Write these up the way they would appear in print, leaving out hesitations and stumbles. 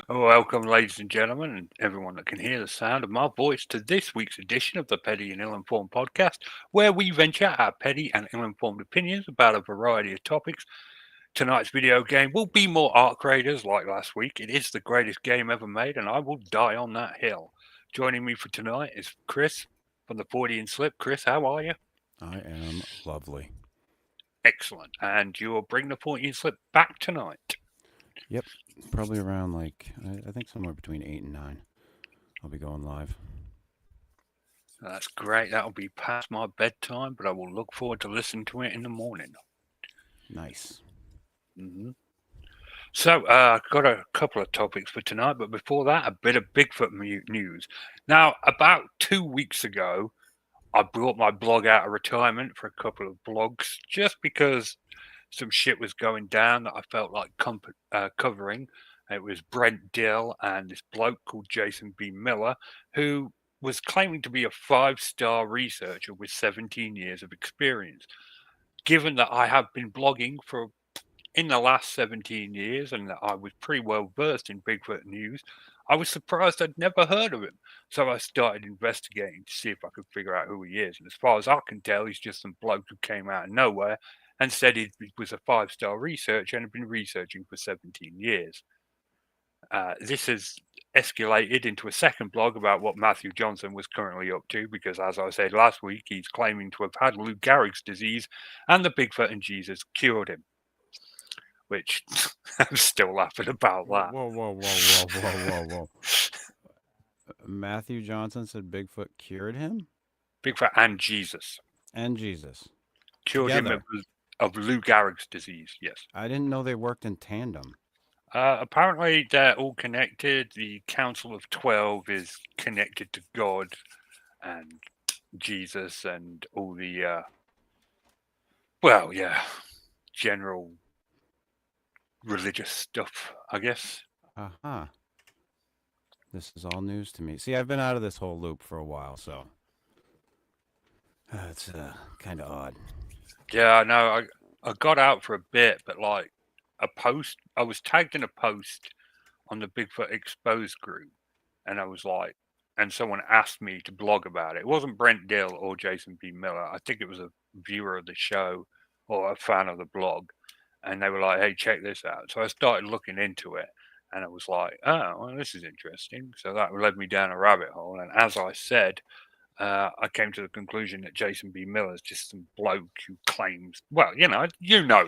Welcome, ladies and gentlemen, and everyone that can hear the sound of my voice, to this week's edition of the Petty and Ill Informed podcast, where we venture our petty and ill informed opinions about a variety of topics. Tonight's video game will be more Ark Raiders like last week. It is the greatest game ever made, and I will die on that hill. Joining me for tonight is Chris from the 40 and Slip. Chris, how are you? I am lovely. Excellent. And you'll bring the 40 and Slip back tonight. Yep, probably around I think somewhere between 8 and 9. I'll be going live. That's great. That'll be past my bedtime, but I will look forward to listening to it in the morning. Nice. hmm So, I've got a couple of topics for tonight, but before that, a bit of Bigfoot news. Now, about 2 weeks ago, I brought my blog out of retirement for a couple of blogs just because some shit was going down that I felt like covering. It was Brent Dill and this bloke called Jason B. Miller, who was claiming to be a 5-star researcher with 17 years of experience. Given that I have been blogging for in the last 17 years and that I was pretty well versed in Bigfoot news, I was surprised I'd never heard of him. So I started investigating to see if I could figure out who he is. And as far as I can tell, he's just some bloke who came out of nowhere and said he was a 5-star researcher and had been researching for 17 years. This has escalated into a second blog about what Matthew Johnson was currently up to because, as I said last week, he's claiming to have had Lou Gehrig's disease and the Bigfoot and Jesus cured him, which I'm still laughing about Whoa, that. whoa, whoa, whoa, whoa, whoa, whoa, whoa. Matthew Johnson said Bigfoot cured him Bigfoot and Jesus and Jesus cured him together. of Lou Gehrig's disease. Yes. I didn't know they worked in tandem. Apparently, they're all connected. The Council of 12 is connected to God and Jesus and all the, well, yeah, general religious stuff, I guess. Aha. This is all news to me. See, I've been out of this whole loop for a while, so it's kind of odd. Yeah, I know. I got out for a bit, but like I was tagged in a post on the Bigfoot Exposed group, and I was like, and someone asked me to blog about it. It wasn't Brent Dill or Jason B. Miller. I think it was a viewer of the show or a fan of the blog, and they were like, "Hey, check this out." So I started looking into it, and I was like, "Oh, well, this is interesting." So that led me down a rabbit hole, and as I said, I came to the conclusion that Jason B. Miller is just some bloke who claims, well, you know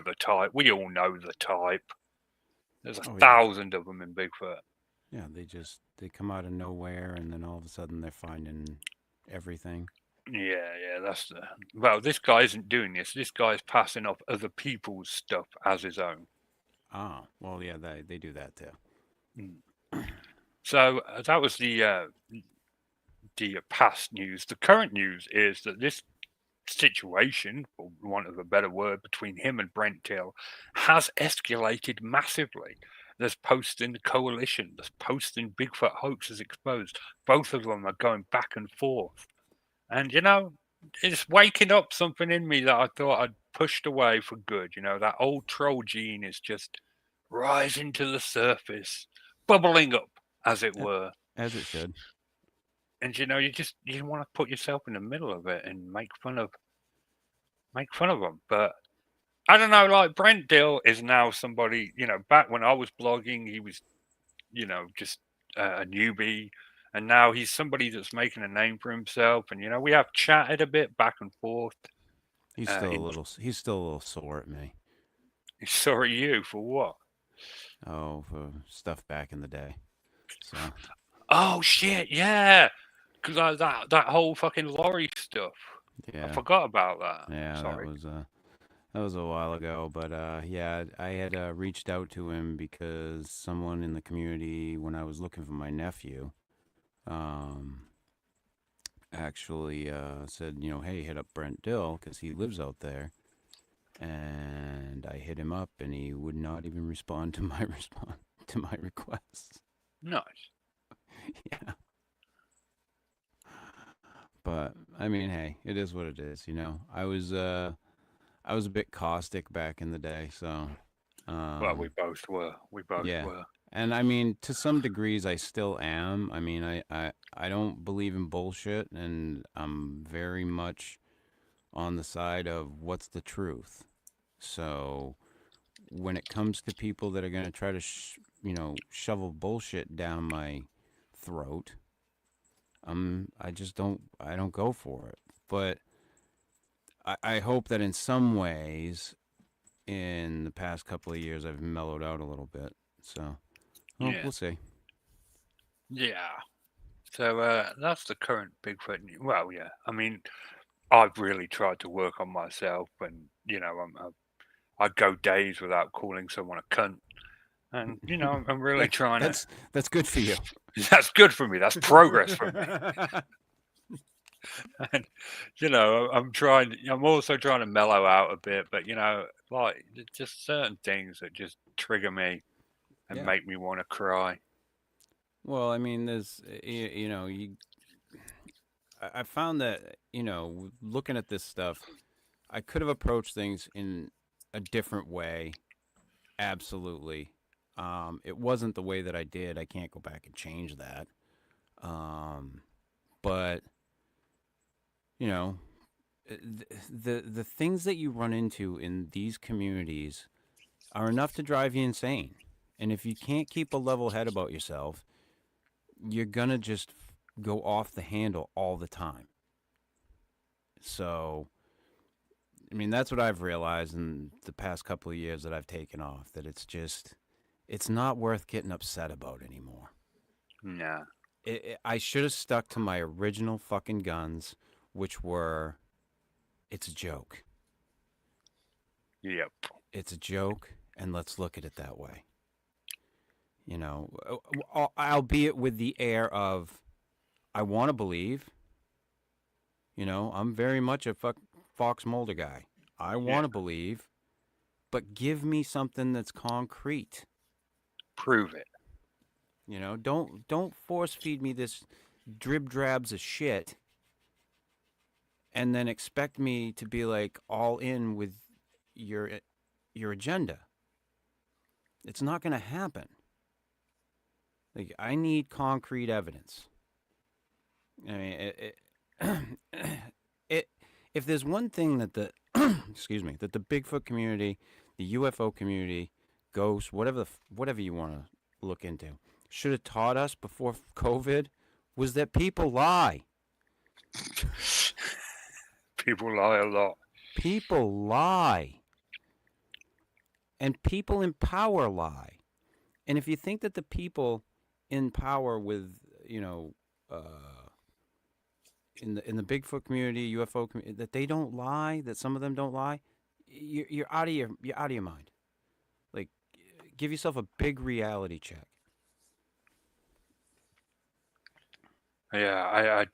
the type. We all know the type. There's a Oh yeah, thousand of them in Bigfoot. yeah. They come out of nowhere, and then all of a sudden they're finding everything. Yeah, that's the. Well, this guy isn't doing this. This guy's passing off other people's stuff as his own. Oh, well, yeah, they do that too. Mm. So that was the past news. The current news is that this situation, for want of a better word, between him and Brent Till has escalated massively. There's posts in the coalition, there's posts in Bigfoot Hoaxes Exposed. Both of them are going back and forth. And, it's waking up something in me that I thought I'd pushed away for good. That old troll gene is just rising to the surface, bubbling up, as it A- were. As it should. And, you want to put yourself in the middle of it and make fun of them. But I don't know, like Brent Dill is now somebody, back when I was blogging, he was, just a newbie. And now he's somebody that's making a name for himself. And, we have chatted a bit back and forth. He's Uh, still a in, little. He's still a little sore at me. sorry, you for what? Oh, for stuff back in the day. So Oh, shit, yeah. Because that whole fucking lorry stuff. I yeah, forgot about that. yeah, Sorry. that was a while ago. But yeah, I had reached out to him because someone in the community, when I was looking for my nephew, um, actually said, hey, hit up Brent Dill because he lives out there. And I hit him up, and he would not even respond to my response to my request. Nice. Yeah. But I mean, hey, it is what it is. I was a bit caustic back in the day, so Well, we Um, both were. We both yeah. were. And I mean, to some degrees, I still am. I mean, I don't believe in bullshit, and I'm very much on the side of what's the truth. So when it comes to people that are going to try to, shovel bullshit down my throat, I don't go for it. But I hope that in some ways, in the past couple of years, I've mellowed out a little bit. So, well, Yeah. we'll see. Yeah. So that's the current Bigfoot. Well, yeah. I mean, I've really tried to work on myself, and I go days without calling someone a cunt, and I'm really that, trying to. that's good for you. That's good for me. That's progress for me. And I'm trying. I'm also trying to mellow out a bit, but like just certain things that just trigger me and Yeah. make me want to cry. Well, I mean, I found that, looking at this stuff, I could have approached things in a different way. Absolutely. It wasn't the way that I did. I can't go back and change that. Um, but you know, the things that you run into in these communities are enough to drive you insane. And if you can't keep a level head about yourself, you're gonna just go off the handle all the time. So, I mean, that's what I've realized in the past couple of years that I've taken off. That it's not worth getting upset about anymore. Nah. I should have stuck to my original fucking guns, which were, it's a joke. Yep. It's a joke, and let's look at it that way. Albeit with the air of, I want to believe. I'm very much a Fox Mulder guy. I Yeah. want to believe, but give me something that's concrete. Prove it. Don't force feed me this drib drabs of shit, and then expect me to be like all in with your agenda. It's not going to happen. Like, I need concrete evidence. I mean, it if there's one thing that the excuse me, that the Bigfoot community, the UFO community, ghosts, whatever you want to look into, should have taught us before COVID, was that people lie. People lie a lot. People lie. And people in power lie. And if you think that the people in power with, in the Bigfoot community, UFO community, that they don't lie, that some of them don't lie, you're out of your mind. Like, give yourself a big reality check. Yeah,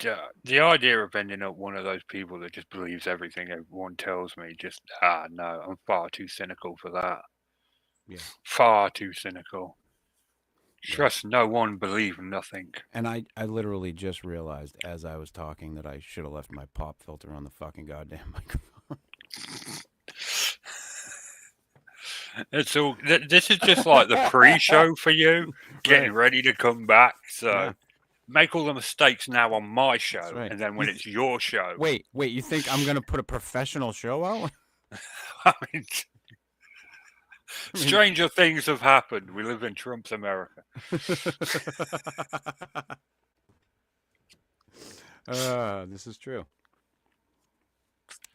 the idea of ending up one of those people that just believes everything everyone tells me, just no, I'm far too cynical for that. Yeah. Far too cynical. Yeah. Trust no one, believe nothing. And I literally just realized as I was talking that I should have left my pop filter on the fucking goddamn microphone. It's all. This is just like the pre-show for you, getting ready to come back. So Yeah. make all the mistakes now on my show, right. and then when it's your show, Wait, you think I'm gonna put a professional show out? I mean, stranger things have happened. We live in Trump's America. This is true.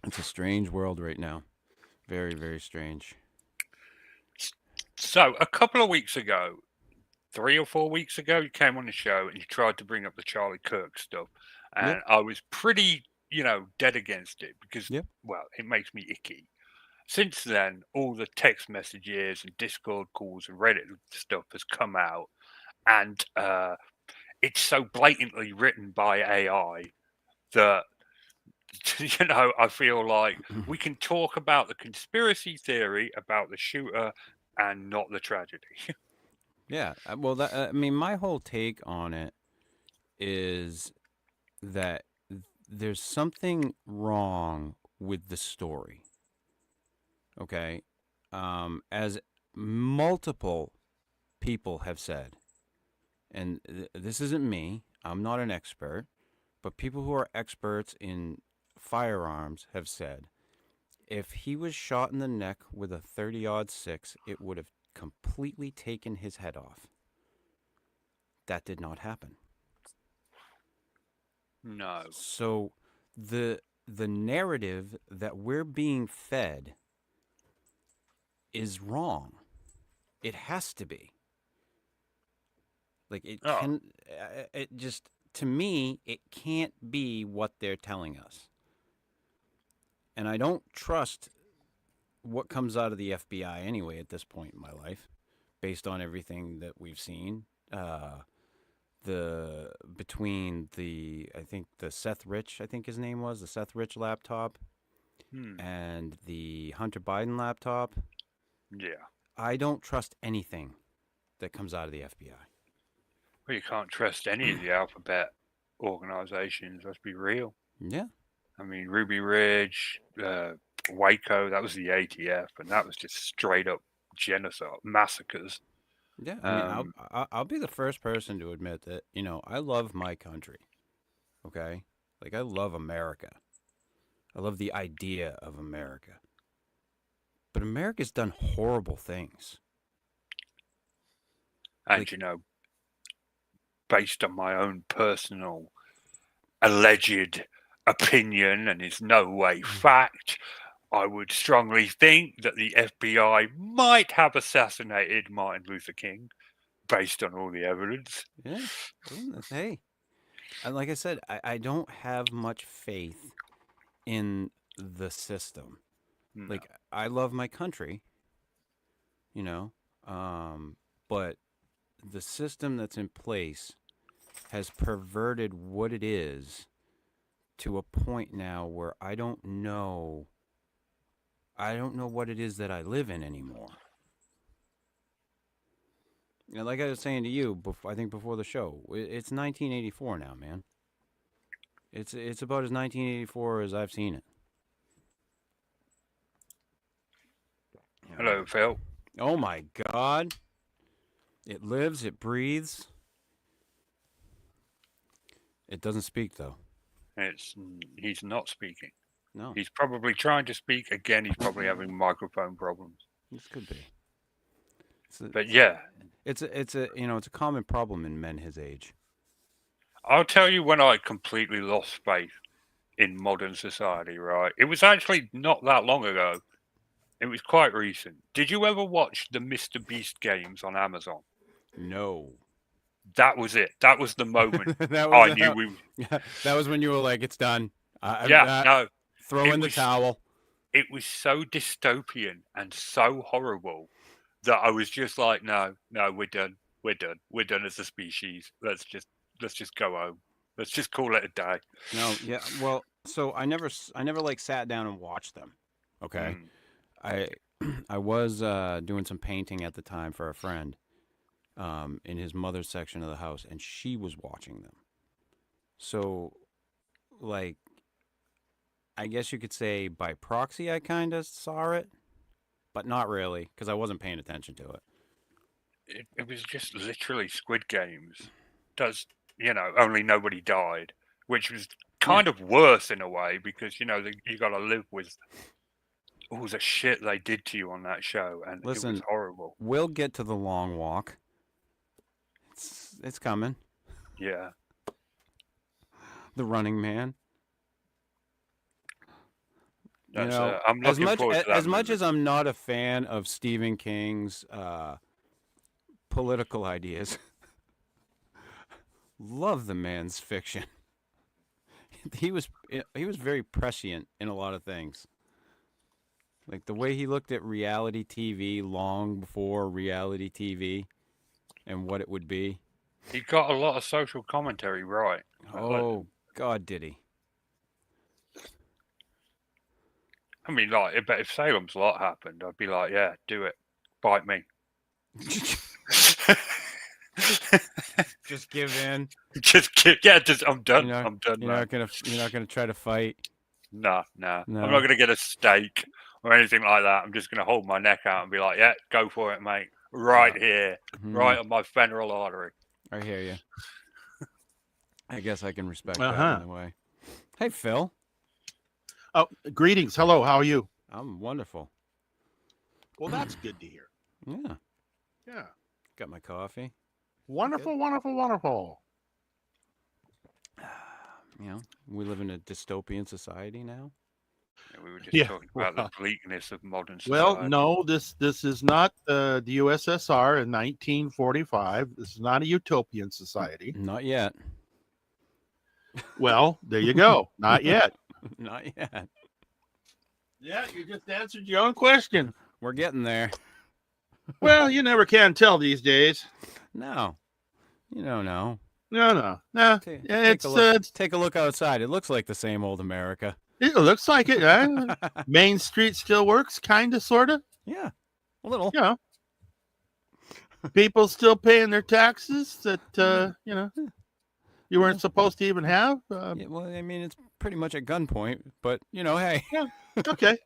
It's a strange world right now. Very, very strange. So a couple of weeks ago, 3 or 4 weeks ago, you came on the show and you tried to bring up the Charlie Kirk stuff, and Yep. I was pretty, dead against it because, Yep. well, it makes me icky. Since then, all the text messages and Discord calls and Reddit stuff has come out, and it's so blatantly written by AI that I feel like we can talk about the conspiracy theory about the shooter and not the tragedy. Yeah. Well, I mean, my whole take on it is that there's something wrong with the story. Okay. As multiple people have said, and this isn't me, I'm not an expert, but people who are experts in firearms have said if he was shot in the neck with a 30-06, it would have completely taken his head off. That did not happen. No. So the narrative that we're being fed is wrong. It has to be. Like it Oh. can. It just, to me, it can't be what they're telling us. And I don't trust what comes out of the FBI anyway at this point in my life, based on everything that we've seen. Between the, I think the Seth Rich, I think his name was, the Seth Rich laptop and the Hunter Biden laptop. Yeah. I don't trust anything that comes out of the FBI. Well, you can't trust any of the alphabet organizations, let's be real. Yeah. I mean, Ruby Ridge, Waco, that was the ATF, and that was just straight up genocide, massacres. Yeah, I mean, I'll be the first person to admit that, I love my country, okay? Like, I love America. I love the idea of America. But America's done horrible things. And, based on my own personal alleged opinion, and it's no way fact, I would strongly think that the FBI might have assassinated Martin Luther King based on all the evidence. Yeah. Hey, and like I said, I don't have much faith in the system. No. Like, I love my country, but the system that's in place has perverted what it is to a point now where I don't know what it is that I live in anymore. Like I was saying to you before, I think before the show, it's 1984 now, man. It's about as 1984 as I've seen it. Hello, Phil. Oh my God. It lives, it breathes. It doesn't speak, though. He's not speaking. No. He's probably trying to speak again. He's probably having microphone problems. This could be. But yeah, it's a common problem in men his age. I'll tell you when I completely lost faith in modern society, right? It was actually not that long ago. It was quite recent. Did you ever watch the Mr. Beast games on Amazon? No. That was it. That was the moment I knew we... That was when you were like, it's done. No. Throw in the towel. It was so dystopian and so horrible that I was just like, no, we're done. We're done. We're done as a species. Let's just go home. Let's just call it a day. No, yeah. Well, so I never like sat down and watched them. Okay. I was doing some painting at the time for a friend in his mother's section of the house, and she was watching them. So, like, I guess you could say by proxy I kind of saw it, but not really, because I wasn't paying attention to it. It was just literally Squid Games. Only nobody died, which was kind of worse in a way because, you got to live with all the shit they did to you on that show, and Listen, it was horrible. We'll get to the long walk. It's coming. Yeah. The Running Man. I'm looking forward to that as much as I'm not a fan of Stephen King's political ideas, love the man's fiction. He was very prescient in a lot of things. Like the way he looked at reality TV long before reality TV and what it would be. He got a lot of social commentary right. Oh, God, did he? I mean, like, if Salem's Lot happened, I'd be like, yeah, do it. Bite me. Just give in. I'm done. I'm done. You're not gonna try to fight. Nah. I'm not gonna get a steak. or anything like that. I'm just going to hold my neck out and be like, yeah, go for it, mate. Right here, right on my femoral artery. I hear you. I guess I can respect Uh-huh. that in a way. Hey, Phil. Oh, greetings. Hello. How are you? I'm wonderful. Well, that's good to hear. Yeah. Yeah. Got my coffee. Wonderful, wonderful, wonderful. You know, we live in a dystopian society now. Yeah, we were just Yeah, talking about well- the bleakness of modern society. Well, no, this is not the USSR in 1945. This is not a utopian society. Not yet. Well, there you go. Not yet. Not yet. Yeah, you just answered your own question. We're getting there. Well, you never can tell these days. No. You don't know. No. Take, take a look outside. It looks like the same old America. It looks like it. Main Street still works, kind of, sort of. Yeah. A little. You know, people still paying their taxes that you weren't supposed to even have. Yeah, well, I mean, it's pretty much at gunpoint, but hey. Okay,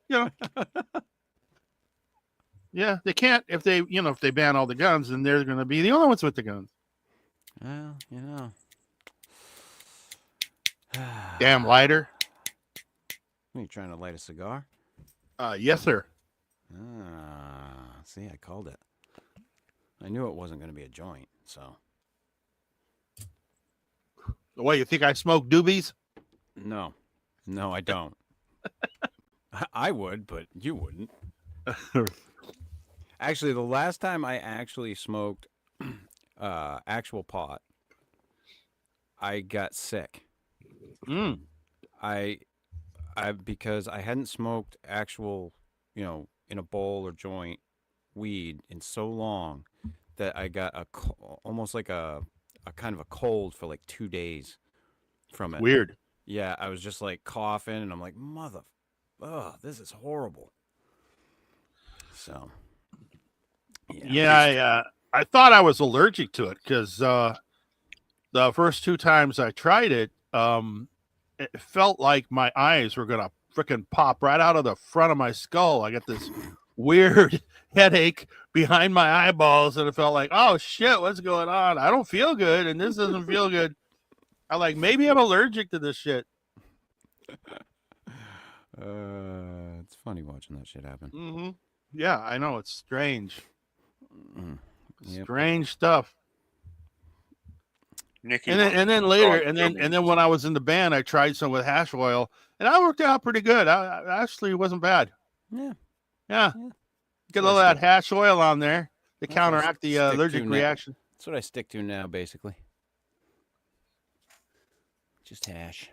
yeah, they can't if they ban all the guns, then they're going to be the only ones with the guns. Well, Damn lighter. Are you trying to light a cigar? Yes, sir. See, I called it. I knew it wasn't going to be a joint, so. What, you think I smoke doobies? No, I don't. I would, but you wouldn't. Actually, the last time I actually smoked actual pot, I got sick. I because I hadn't smoked actual, in a bowl or joint weed in so long that I got almost like a kind of a cold for like 2 days from it. Weird. Yeah, I was just like coughing, and I'm like, this is horrible. So, yeah, I thought I was allergic to it because the first 2 times I tried it, it felt like my eyes were gonna freaking pop right out of the front of my skull. I got this weird headache behind my eyeballs, and it felt like, oh shit, what's going on? I don't feel good, and this doesn't feel good. I like, maybe I'm allergic to this shit. It's funny watching that shit happen. Mm-hmm. Yeah, I know, it's strange. Yep. Strange stuff. Nicky And then later, and then when I was in the band, I tried some with hash oil, and I worked out pretty good. I actually wasn't bad. Yeah. Yeah. Get a So little I of that hash oil on there to That's what I counteract the stick to allergic now. reaction. That's what I stick to now, basically. Just hash.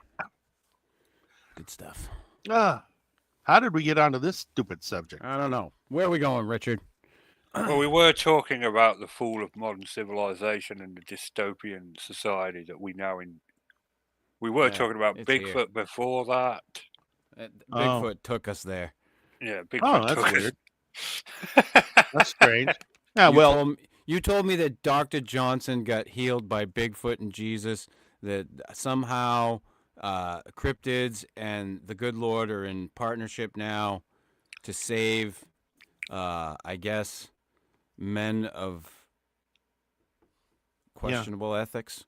Good stuff. How did we get onto this stupid subject? I don't know. Where are we going, Richard? Well, we were talking about the fall of modern civilization and the dystopian society that we now in. We were Yeah, talking about it's here. Bigfoot before that. Bigfoot took us there. Yeah, Oh, Bigfoot that's took weird. us. That's strange. Yeah, You told me that Dr. Johnson got healed by Bigfoot and Jesus, that somehow cryptids and the good Lord are in partnership now to save, I guess, men of questionable ethics.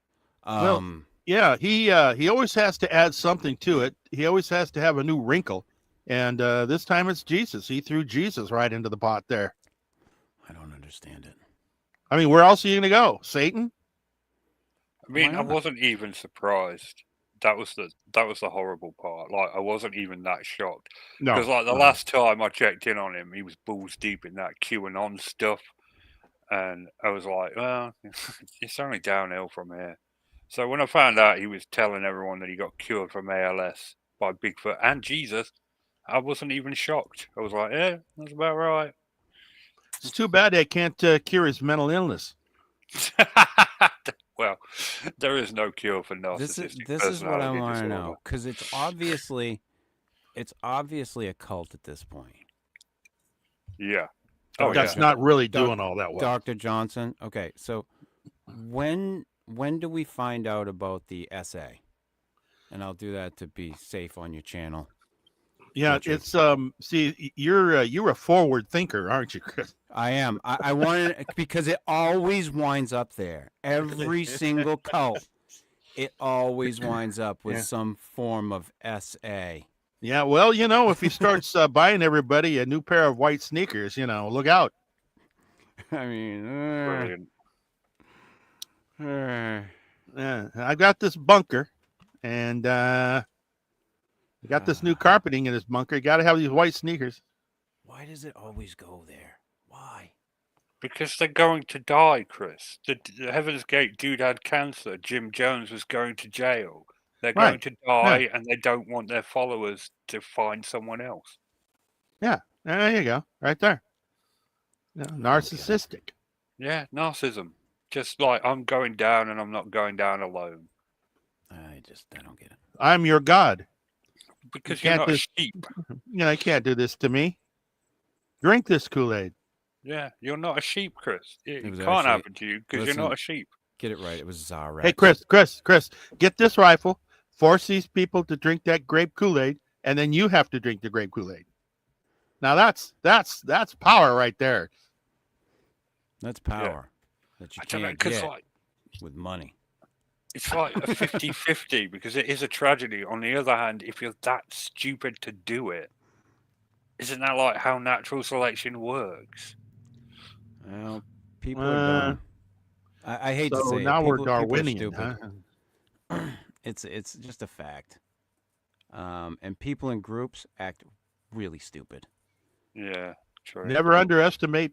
yeah, he always has to add something to it. He always has to have a new wrinkle. And this time it's Jesus. He threw Jesus right into the pot there. I don't understand it. I mean, where else are you going to go? Satan? I mean, Why I not? wasn't even surprised. That was the horrible part. Like, I wasn't even that shocked No. because, like, the last time I checked in on him, he was balls deep in that QAnon stuff, and I was like, well, it's only downhill from here. So when I found out he was telling everyone that he got cured from ALS by Bigfoot and Jesus, I wasn't even shocked. I was like, yeah, that's about right. It's too bad they can't cure his mental illness. Well, there is no cure for narcissistic This is what I personality want to disorder. know, because it's obviously a cult at this point. Yeah. Oh, That's yeah. not really doing all that well. Dr. Johnson. Okay, so when do we find out about the essay? And I'll do that to be safe on your channel. Yeah, Richard. it's see, you're a forward thinker, aren't you, Chris? I am. I wanted because it always winds up there. Every single cult, it always winds up with Yeah. some form of SA. Yeah, well, if he starts buying everybody a new pair of white sneakers, look out. I mean, Brilliant. Yeah, I got this bunker, and I got this new carpeting in this bunker. You got to have these white sneakers. why does it always go there? Why? Because they're going to die, Chris. The Heaven's Gate dude had cancer. Jim Jones was going to jail. They're Right. going to die, and they don't want their followers to find someone else. Yeah, there you go, right there. Narcissistic. Yeah, narcissism. Just like I'm going down, and I'm not going down alone. I don't get it. I'm your god. Because You you're can't not a just- sheep. You can't do this to me. Drink this Kool-Aid. Yeah, you're not a sheep, Chris. It was can't actually- happen to you because you're not listen. a sheep. Get it right. It was Zarex. Hey, Chris, get this rifle. Force these people to drink that grape Kool-Aid, and then you have to drink the grape Kool-Aid. Now that's power right there. That's power that you I don't know, can't because get like, with money. it's like a 50-50 because it is a tragedy. On the other hand, if you're that stupid to do it, isn't that like how natural selection works? Well, people are dumb. I hate to So say it. now we're People are Darwinian, stupid. huh? It's just a fact. And people in groups act really stupid. Yeah, true. Never underestimate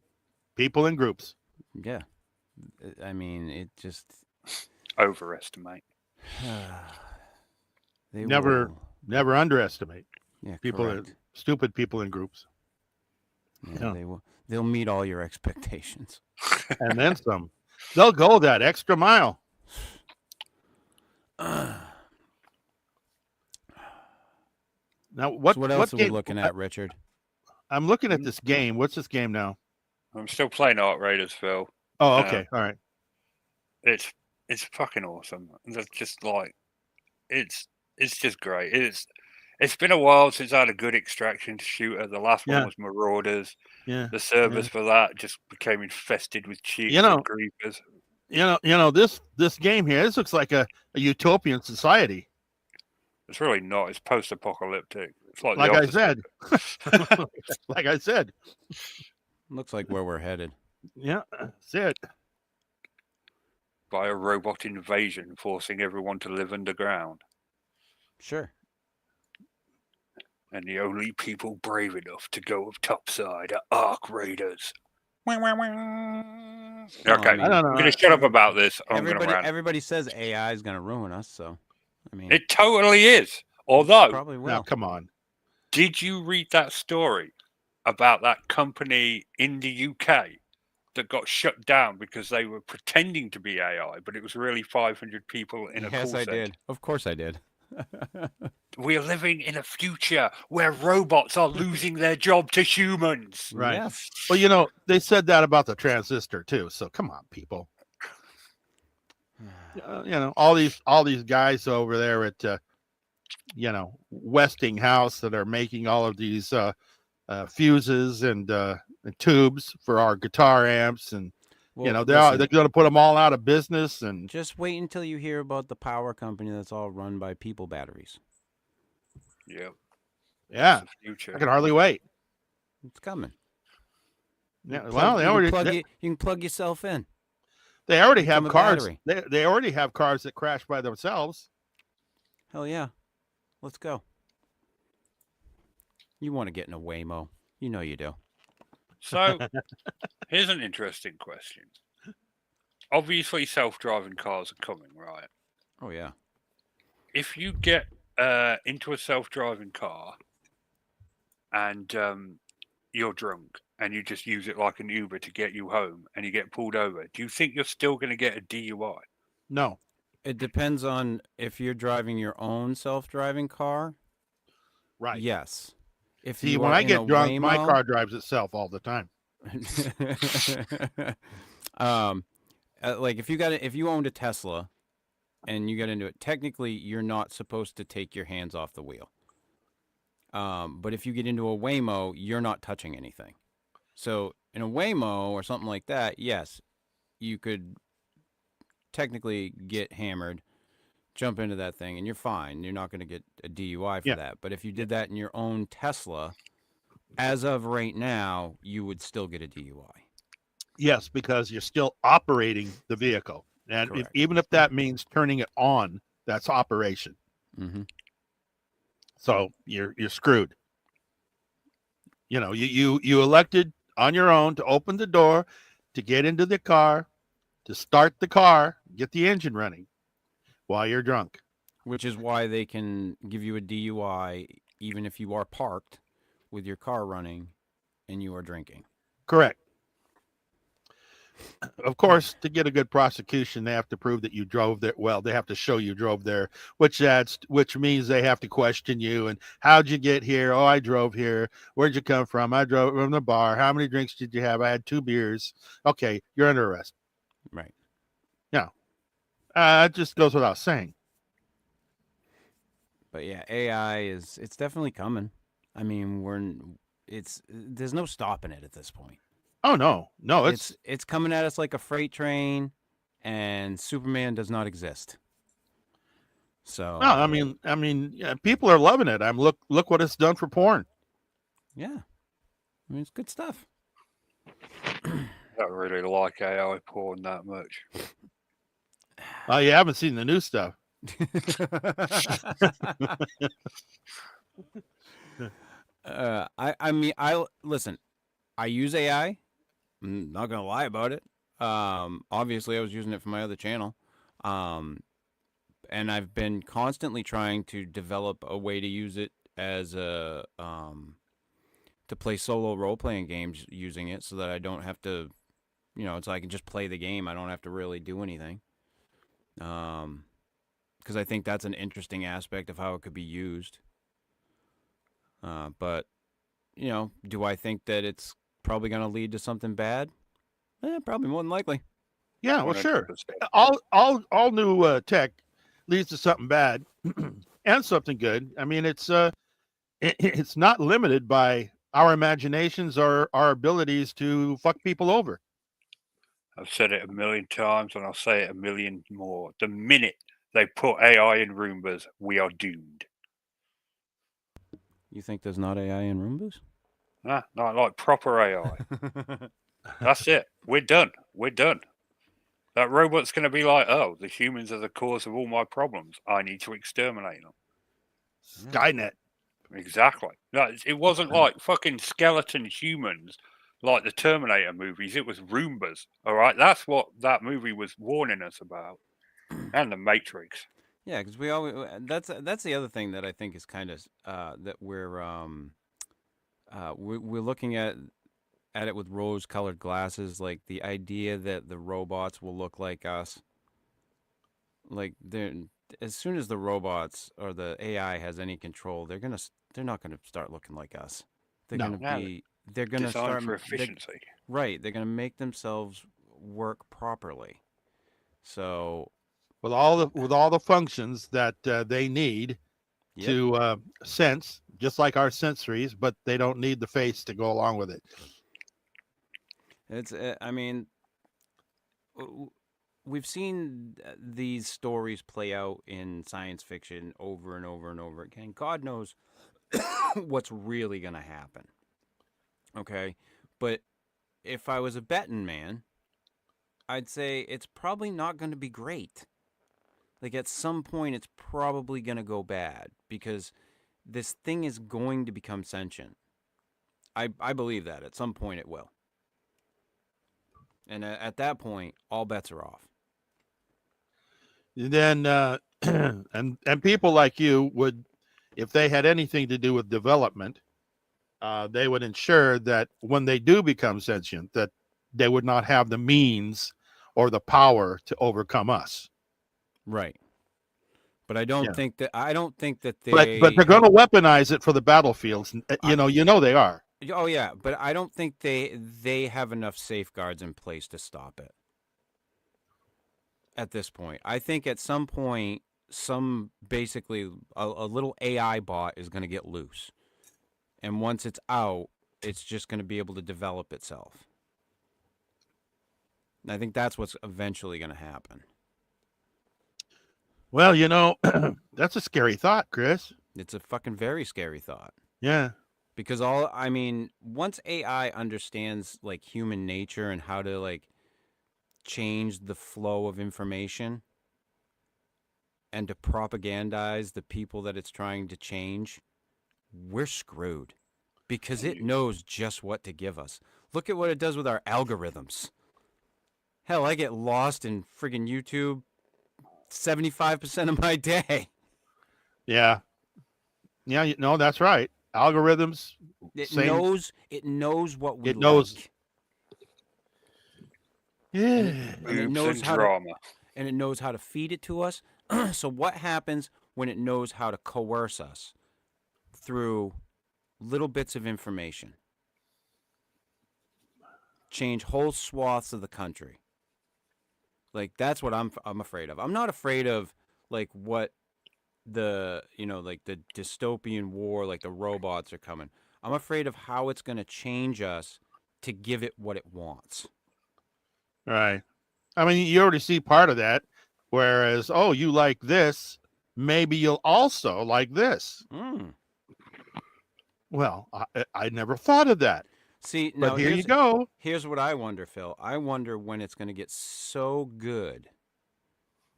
people in groups. Yeah. I mean, it just Overestimate. they Never- will- Never underestimate yeah, people, correct. stupid people in groups, Yeah, yeah. they will. They'll meet all your expectations. and then some. They'll go that extra mile. Now, So what else are we game? looking at, Richard? I'm looking at this game. What's this game now? I'm still playing Ark Raiders, Phil. Oh, okay, all right. It's fucking awesome. That's just like it's just great. It's been a while since I had a good extraction shooter. The last Yeah. one was Marauders. Yeah, The servers for that just became infested with cheats You know- and creepers. this game here. This looks like a utopian society. It's really not. It's post-apocalyptic. It's like, Like the I said, like I said. Looks like where we're headed. Yeah, that's it. by a robot invasion, forcing everyone to live underground. Sure. And the only people brave enough to go up topside are Ark Raiders. Okay, I I mean, don't know. I'm going to shut up about this. I'm going to Everybody, rant. everybody says AI is going to ruin us, so I mean, It totally is. Although, probably Now, will. come on. did you read that story about that company in the UK that got shut down because they were pretending to be AI, but it was really 500 people in a call Yes, I center? did. Of course, I did. We are living in a future where robots are losing their job to humans. Right. Yes. Well, they said that about the transistor too. So come on, people. All these guys over there at Westinghouse that are making all of these fuses and tubes for our guitar amps, and Well, they're listen, going to put them all out of business. And just wait until you hear about the power company that's all run by people batteries. Yeah, yeah, it's the future. I can hardly wait. It's coming. Yeah, Plug- well, you can plug yourself in. they already have become a cars. battery. They already have cars that crash by themselves. Hell yeah. Let's go. You want to get in a Waymo. You know you do. So, here's an interesting question. Obviously, self-driving cars are coming, right? Oh, yeah. If you get into a self-driving car and you're drunk and you just use it like an Uber to get you home and you get pulled over, do you think you're still going to get a DUI? No, It depends on if you're driving your own self-driving car. right. Yes. If See, you when are I in get a drunk, my Waymo- car drives itself all the time. Like if you owned a Tesla and you got into it, technically you're not supposed to take your hands off the wheel. But if you get into a Waymo, you're not touching anything. So in a Waymo or something like that, yes, you could technically get hammered, jump into that thing, and you're fine. You're not going to get a DUI for Yeah. that. But if you did that in your own Tesla, as of right now, you would still get a DUI. Yes, because you're still operating the vehicle, and Correct. even if that means turning it on, that's operation. Mm-hmm. So you're screwed. You know, you elected on your own to open the door, to get into the car, to start the car, get the engine running while you're drunk. Which is why they can give you a DUI even if you are parked with your car running and you are drinking. Correct. Of course, to get a good prosecution, they have to prove that you drove there. Well, they have to show you drove there, which means they have to question you. And how'd you get here? Oh, I drove here. Where'd you come from? I drove from the bar. How many drinks did you have? I had 2 beers. Okay, you're under arrest. Right. It just goes without saying. But yeah, AI it's definitely coming. I mean, there's no stopping it at this point. Oh no, It's coming at us like a freight train, and Superman does not exist. So no. I mean, yeah, people are loving it. Look what it's done for porn. yeah, I mean it's good stuff. I don't really like AI porn that much. Oh, you haven't seen the new stuff. I mean, listen. I use AI. I'm not gonna lie about it. Obviously, I was using it for my other channel, and I've been constantly trying to develop a way to use it as a to play solo role playing games using it, so that I don't have to, so I can just play the game. I don't have to really do anything. Because I think that's an interesting aspect of how it could be used. But do I think that it's probably going to lead to something bad? Probably more than likely. Yeah, well, sure. 100%. All new tech leads to something bad and something good. I mean, it's not limited by our imaginations or our abilities to fuck people over. I've said it a million times and I'll say it a million more. The minute they put AI in Roombas, we are doomed. You think there's not AI in Roombas? Nah, not like proper AI. That's it. We're done. We're done. That robot's going to be like, oh, the humans are the cause of all my problems. I need to exterminate them. Skynet. Exactly. No, it wasn't like fucking skeleton humans like the Terminator movies. It was Roombas. All right. That's what that movie was warning us about. And the Matrix. Yeah, because we always that's the other thing that I think is kind of that we're looking at it with rose-colored glasses, like the idea that the robots will look like us. Like as soon as the robots or the AI has any control, they're not gonna start looking like us. They're No. gonna Designed start for efficiency. right. They're gonna make themselves work properly. So With all the functions that they need yep. to sense, just like our sensories, but they don't need the face to go along with it. It's I mean, we've seen these stories play out in science fiction over and over and over again. God knows what's really going to happen. Okay? But if I was a betting man, I'd say it's probably not going to be great. Like at some point it's probably going to go bad because this thing is going to become sentient. I believe that at some point it will. And at that point, all bets are off. Then and people like you would, if they had anything to do with development, they would ensure that when they do become sentient, that they would not have the means or the power to overcome us. Right. But I don't think that they. But they're going to weaponize it for the battlefields. You know they are. Oh yeah, but I don't think they have enough safeguards in place to stop it. At this point, I think at some point, basically a little AI bot is going to get loose, And once it's out, it's just going to be able to develop itself. And I think that's what's eventually going to happen. Well, that's a scary thought, Chris. It's a fucking very scary thought. Yeah. Because once AI understands like human nature and how to like change the flow of information and to propagandize the people that it's trying to change, we're screwed because it knows just what to give us. Look at what it does with our algorithms. Hell, I get lost in friggin' YouTube 75% of my day. Yeah. Yeah, that's right. Algorithms. It Same. knows what we It knows. like. Yeah. And it Boobs knows and how to, drama. and it knows how to feed it to us. So what happens when it knows how to coerce us through little bits of information? Change whole swaths of the country. Like that's what I'm afraid of. I'm not afraid of like what the like the dystopian war, like the robots are coming. I'm afraid of how it's going to change us to give it what it wants. Right. I mean, you already see part of that. Whereas, oh, you like this, maybe you'll also like this. Well, I never thought of that. See, But now here you go. Here's what I wonder, Phil. I wonder when it's going to get so good,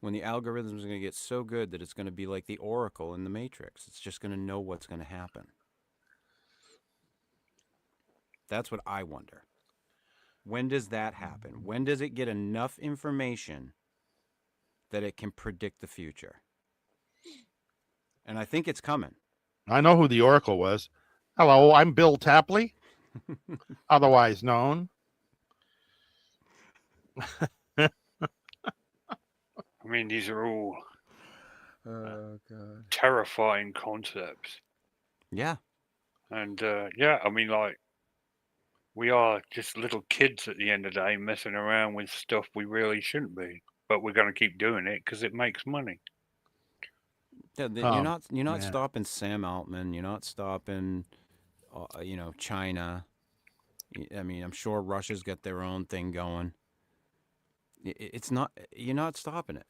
when the algorithms are going to get so good that it's going to be like the Oracle in the Matrix. It's just going to know what's going to happen. That's what I wonder. When does that happen? When does it get enough information that it can predict the future? And I think it's coming. I know who the Oracle was. Hello, I'm Bill Tapley, otherwise known. I mean, these are all terrifying concepts. Yeah. And yeah, I mean, like, we are just little kids at the end of the day messing around with stuff we really shouldn't be. But we're going to keep doing it because it makes money. Yeah, you're not stopping Sam Altman. You're not stopping, China. I mean, I'm sure Russia's got their own thing going. It's not. You're not stopping it.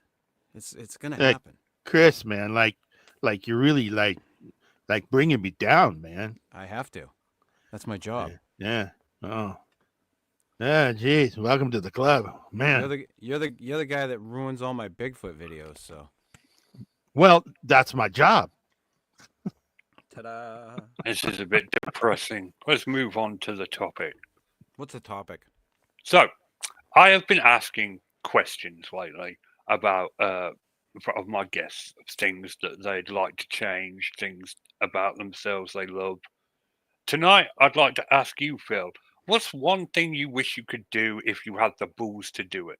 It's gonna happen. Chris, man, like you're really like bringing me down, man. I have to. That's my job. Yeah. Oh. Yeah. Geez. Welcome to the club, man. You're the guy that ruins all my Bigfoot videos. So. Well, that's my job. Ta-da! This is a bit depressing. Let's move on to the topic. What's the topic? So, I have been asking questions lately about of my guests, of things that they'd like to change, things about themselves they love. Tonight, I'd like to ask you, Phil, what's one thing you wish you could do if you had the balls to do it?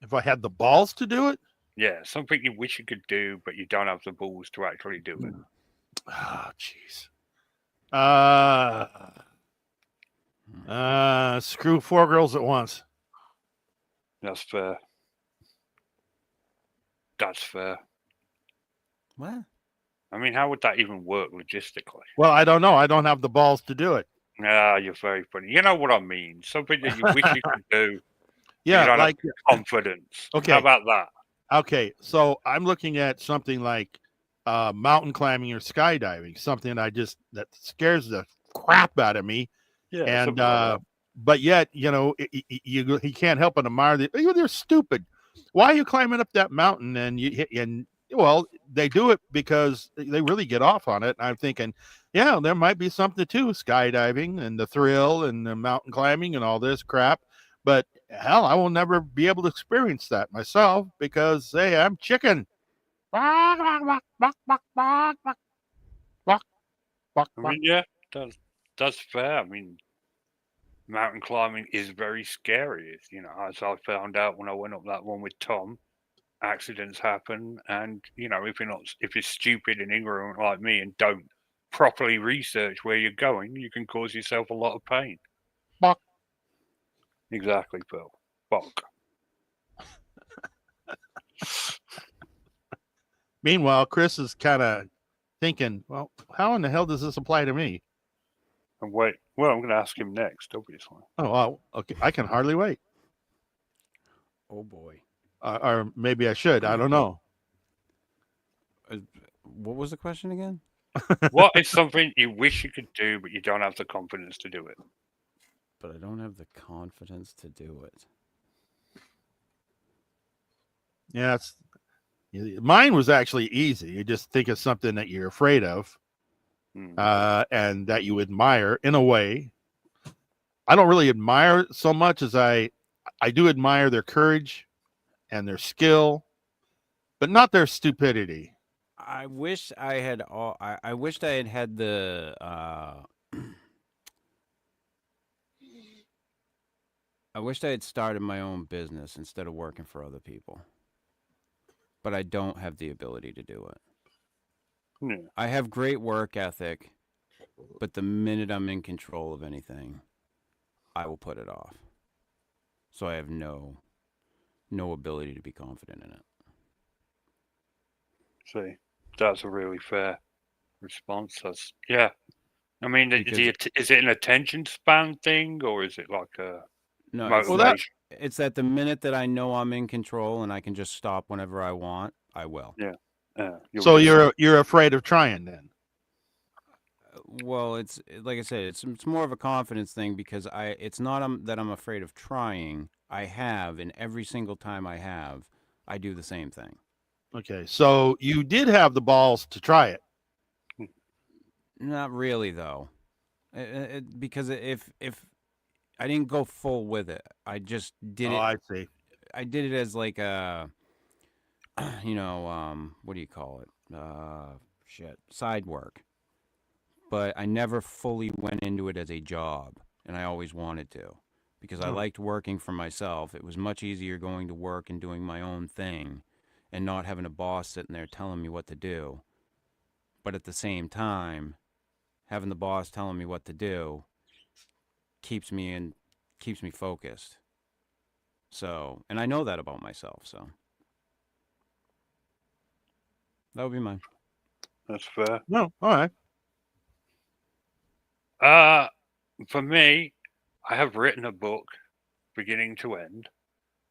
If I had the balls to do it? Yeah, something you wish you could do, but you don't have the balls to actually do it. Oh, jeez. Screw 4 girls at once. That's fair. That's fair. What? I mean, how would that even work logistically? Well, I don't know. I don't have the balls to do it. Ah, you're very funny. You know what I mean? Something that you wish you could do. Yeah, you don't like have confidence. Okay. How about that? Okay, so I'm looking at something like mountain climbing or skydiving, something that scares the crap out of me. Yeah. And but yet, he can't help but admire they're stupid. Why are you climbing up that mountain? And well, they do it because they really get off on it. And I'm thinking, yeah, there might be something to skydiving and the thrill and the mountain climbing and all this crap. But hell, I will never be able to experience that myself because, hey, I'm chicken. I mean, yeah, that's fair. I mean, mountain climbing is very scary. As I found out when I went up that one with Tom, accidents happen, and if you're stupid and ignorant like me and don't properly research where you're going, you can cause yourself a lot of pain. Buck. Exactly, Phil. Buck. Meanwhile, Chris is kind of thinking, well, how in the hell does this apply to me? And wait, well, I'm going to ask him next, obviously. Oh, well, okay, I can hardly wait. Oh boy. Or maybe I should. I don't know. What was the question again? What is something you wish you could do, but you don't have the confidence to do it? But I don't have the confidence to do it. Yeah, mine was actually easy. You just think of something that you're afraid of, and that you admire in a way. I don't really admire it so much as I do admire their courage and their skill, but not their stupidity. I wish I had all. I wished I had had the. I wished I had started my own business instead of working for other people. But I don't have the ability to do it. Yeah. I have great work ethic, but the minute I'm in control of anything, I will put it off. So I have no ability to be confident in it. See, that's a really fair response. Yeah. I mean, is it an attention span thing, or is it like a motivation? It's that the minute that I know I'm in control and I can just stop whenever I want, I will. Yeah. So you're afraid of trying then? Well, it's like I said, it's more of a confidence thing because it's not that I'm afraid of trying. I have, and every single time I do the same thing. Okay, so you did have the balls to try it. Not really, though, because if I didn't go full with it, I just did it. Oh, I see. I did it as like a, what do you call it? Side work. But I never fully went into it as a job, and I always wanted to, because I liked working for myself. It was much easier going to work and doing my own thing, and not having a boss sitting there telling me what to do. But at the same time, having the boss telling me what to do keeps me focused. So, and I know that about myself, so that would be mine. That's fair. No, all right. For me, I have written a book beginning to end,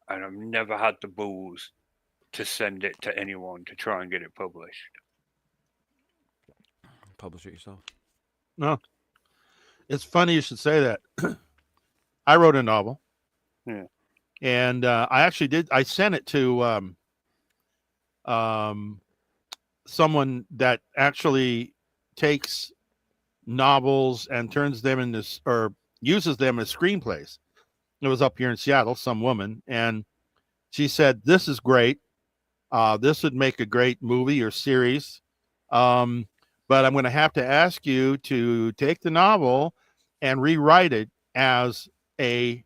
and I've never had the balls to send it to anyone to try and get it published. Publish it yourself. No. It's funny you should say that. I wrote a novel. Yeah. And I actually did. I sent it to someone that actually takes novels and turns them into, or uses them as screenplays. It was up here in Seattle, some woman, and she said, "This is great. This would make a great movie or series. But I'm going to have to ask you to take the novel and rewrite it as a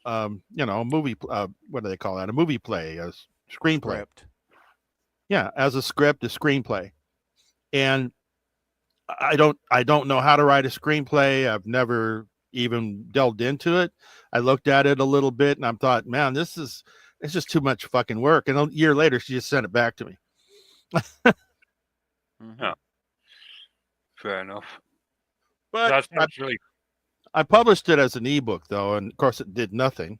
movie. What do they call that? A movie play, a screenplay. Script. Yeah, as a script, a screenplay. And I don't know how to write a screenplay. I've never even delved into it. I looked at it a little bit and I thought, man, it's just too much fucking work. And a year later, she just sent it back to me. Yeah. Fair enough. But that's actually. I published it as an ebook, though, and of course, it did nothing.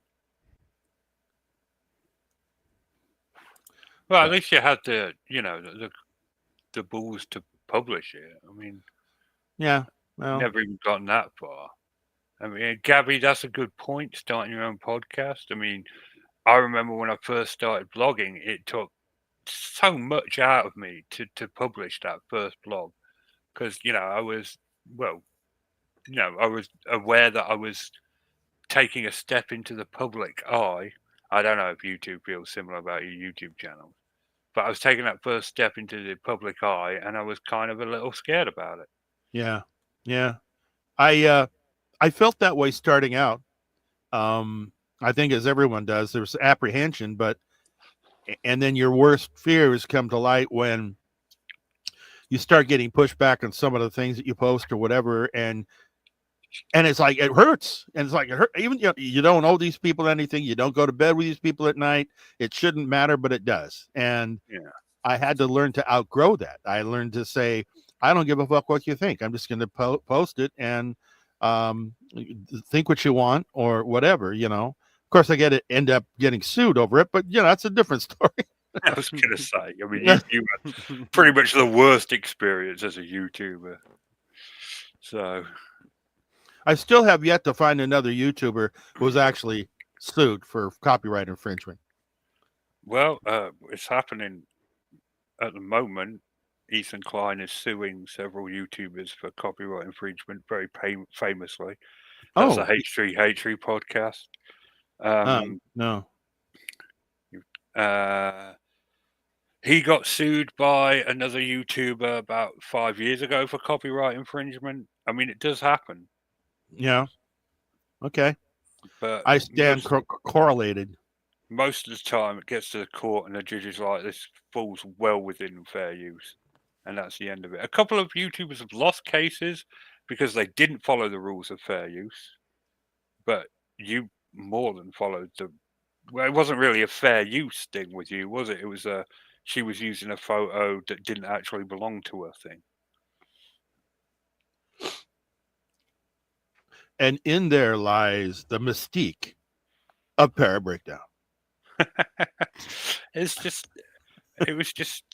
Well, at least you had the balls to publish it. I mean, yeah, well, never even gotten that far. I mean, Gabby, that's a good point. Starting your own podcast. I mean, I remember when I first started blogging, it took so much out of me to publish that first blog because I was aware that I was taking a step into the public eye. I don't know if YouTube feels similar about your YouTube channel, but I was taking that first step into the public eye, and I was kind of a little scared about it. Yeah. I felt that way starting out. I think as everyone does, there's apprehension, and then your worst fears come to light when you start getting pushed back on some of the things that you post or whatever, and it's like it hurts, and it's like it hurt. Even you don't owe these people anything. You don't go to bed with these people at night. It shouldn't matter, but it does. And I had to learn to outgrow that. I learned to say, I don't give a fuck what you think. I'm just going to post it and think what you want or whatever. Of course, end up getting sued over it, but that's a different story. I was going to say, I mean, Yeah. you had pretty much the worst experience as a YouTuber. So, I still have yet to find another YouTuber who was actually sued for copyright infringement. well, it's happening at the moment. Ethan Klein is suing several YouTubers for copyright infringement very famously. That's the H3H3 podcast. No. He got sued by another YouTuber about 5 years ago for copyright infringement. I mean, it does happen. Yeah. Okay. But I stand correlated. Most of the time, it gets to the court, and the judges are like, this falls well within fair use. And that's the end of it. A couple of YouTubers have lost cases because they didn't follow the rules of fair use. But you more than followed the... Well, it wasn't really a fair use thing with you, was it? It was she was using a photo that didn't actually belong to her thing. And in there lies the mystique of Para Breakdown. It was just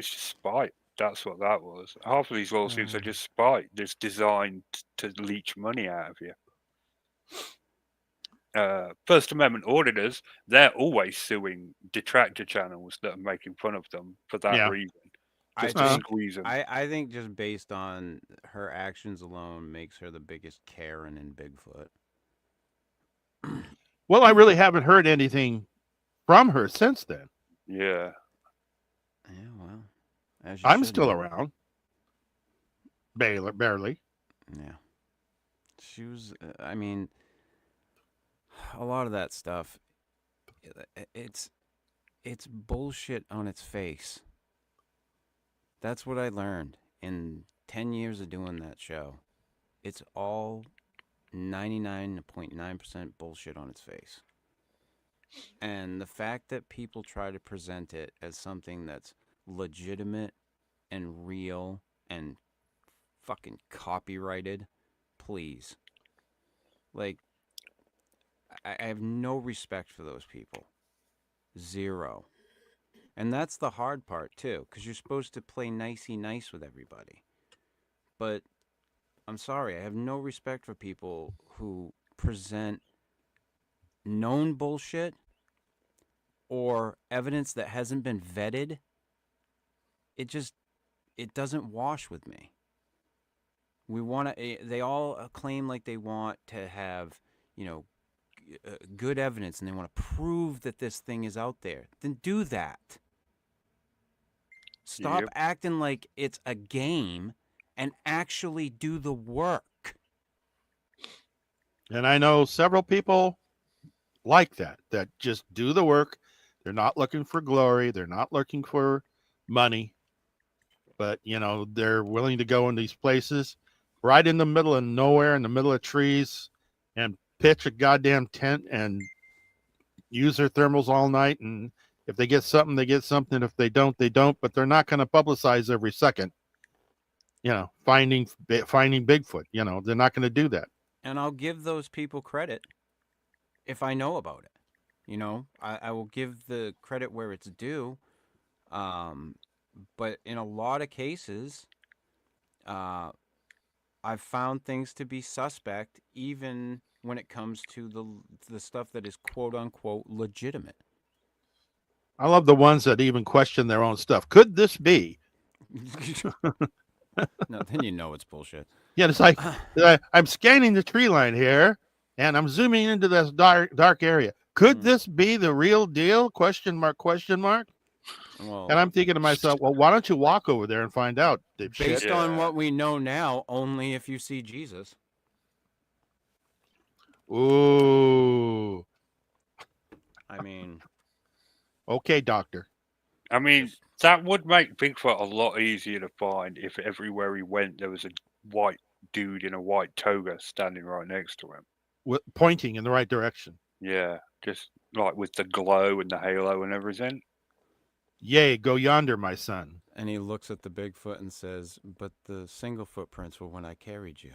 spite. That's what that was. Half of these lawsuits are just spite, just designed to leech money out of you. First Amendment auditors, they're always suing detractor channels that are making fun of them for that reason. Just to squeeze them. I think just based on her actions alone makes her the biggest Karen in Bigfoot. Well, I really haven't heard anything from her since then. Yeah. Yeah, well. I'm still around. Barely. Yeah. She was, I mean, a lot of that stuff, it's bullshit on its face. That's what I learned in 10 years of doing that show. It's all 99.9% bullshit on its face. And the fact that people try to present it as something that's legitimate and real and fucking copyrighted, please. Like, I have no respect for those people. Zero. And that's the hard part, too, because you're supposed to play nicey nice with everybody. But I'm sorry, I have no respect for people who present known bullshit or evidence that hasn't been vetted. It doesn't wash with me. They all claim like they want to have, good evidence and they want to prove that this thing is out there. Then do that. Stop acting like it's a game and actually do the work. And I know several people like that just do the work. They're not looking for glory. They're not looking for money. But, they're willing to go in these places right in the middle of nowhere, in the middle of trees, and pitch a goddamn tent and use their thermals all night. And if they get something, they get something. If they don't, they don't. But they're not going to publicize every second, finding Bigfoot. They're not going to do that. And I'll give those people credit if I know about it. I will give the credit where it's due. But in a lot of cases, I've found things to be suspect, even when it comes to the stuff that is quote unquote legitimate. I love the ones that even question their own stuff. Could this be? No, then it's bullshit. Yeah, it's like I'm scanning the tree line here, and I'm zooming into this dark area. Could this be the real deal? Question mark. Well, and I'm thinking to myself, well, why don't you walk over there and find out? Based on what we know now, only if you see Jesus. Ooh. I mean. Okay, doctor. I mean, that would make Bigfoot a lot easier to find if everywhere he went there was a white dude in a white toga standing right next to him. Pointing in the right direction. Yeah, just like with the glow and the halo and everything. Yea, go yonder, my son. And he looks at the Bigfoot and says, "But the single footprints were when I carried you."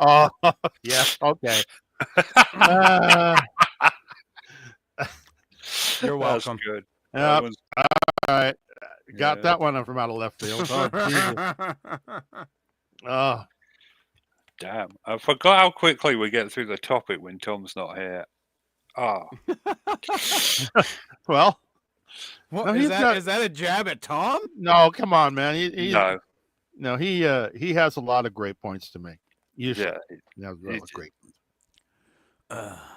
Oh, yeah. Okay. Uh, You're That's welcome. good. Yep. That was, All right. Got yeah. that one from out of left field. Oh, Jesus. Oh, Damn. I forgot how quickly we get through the topic when Tom's not here. Oh, well, What No, is he's that? not- Is that a jab at Tom? no, come on, man. no. He has a lot of great points to make. Usually, Yeah. he has really It's- great.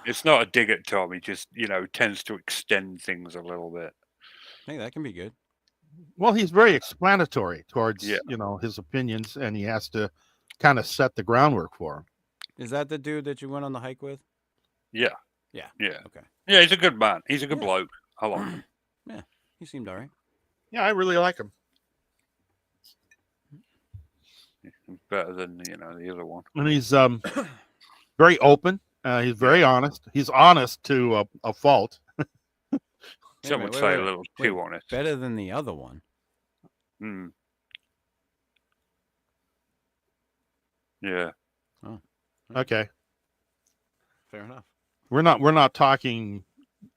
It's not a dig at Tom. He just, tends to extend things a little bit. Hey, that can be good. Well, he's very explanatory towards Yeah. his opinions, and he has to kind of set the groundwork for him. Is that the dude that you went on the hike with? Yeah. Yeah. Yeah. Okay. Yeah, he's a good man. He's a good Yeah. bloke. I like him. He seemed all right. Yeah, I really like him. He's better than, the other one. And he's very open. He's very honest. He's honest to a fault. Some would say a little too honest. Better than the other one. Mm. Yeah. Okay, Fair enough. we're not talking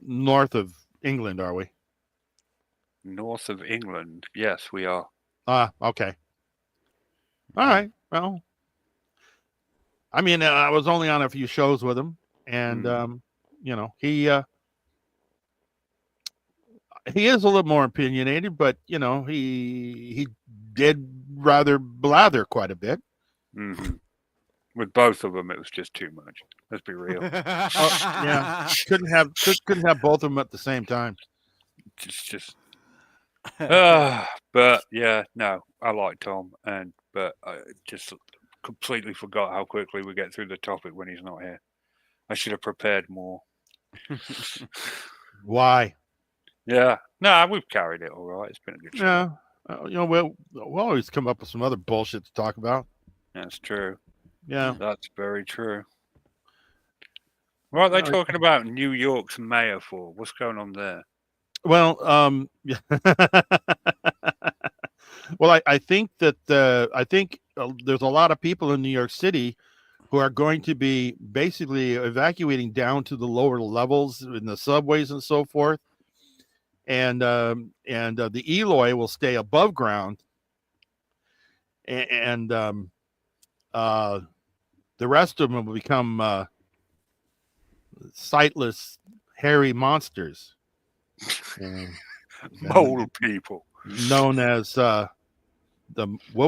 north of England, are we? North of England. Yes, we are. Okay. All right. Well, I mean, I was only on a few shows with him, and he is a little more opinionated, but he did rather blather quite a bit. Hmm. With both of them, it was just too much. Let's be real. Yeah. couldn't have both of them at the same time. just. But yeah, no, I like Tom, but I just completely forgot how quickly we get through the topic when he's not here. I should have prepared more. Why? Yeah, no, we've carried it all right. It's been a good show. Yeah. We'll always come up with some other bullshit to talk about. That's true. Yeah. That's very true. What are they No, talking about New York's mayor for? What's going on there? Well, well, I think that there's a lot of people in New York City who are going to be basically evacuating down to the lower levels in the subways and so forth, and the Eloy will stay above ground, and the rest of them will become sightless, hairy monsters. Mole people. Known as what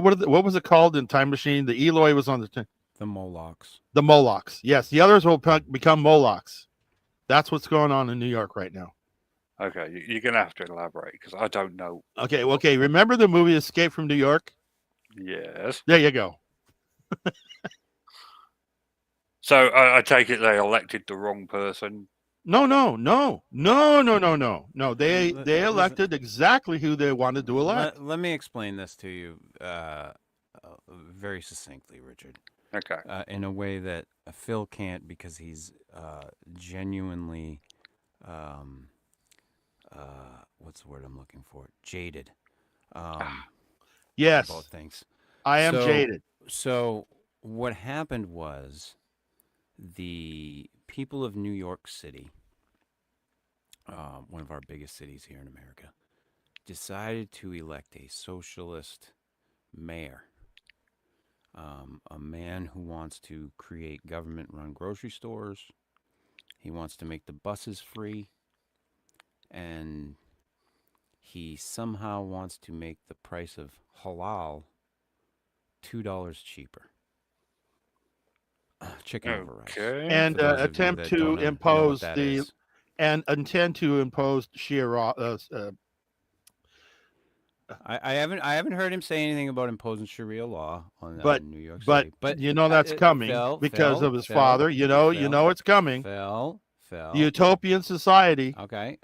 was it called in Time Machine? The Eloy was on The Molochs. the Molochs. Yes, the others will become Molochs. That's what's going on in New York right now. Okay, you're gonna have to elaborate because I don't know. Okay. Remember the movie Escape from New York? Yes. There you go. So I take it they elected the wrong person. No. They Listen. elected exactly who they wanted to elect. Let me explain this to you very succinctly, Richard. Okay. In a way that Phil can't because he's genuinely, what's the word I'm looking for? Jaded. Yes, Both things. I am jaded. So what happened was the people of New York City, one of our biggest cities here in America, decided to elect a socialist mayor. A man who wants to create government-run grocery stores. He wants to make the buses free. And he somehow wants to make the price of halal $2 cheaper. Chicken over rice. Okay. And For those of you attempt that to don't know what impose that the is. and intend to impose I haven't heard him say anything about imposing Sharia law on But- New York but City. But that's coming because of his father. You know it's coming. Phil. The utopian society. Okay,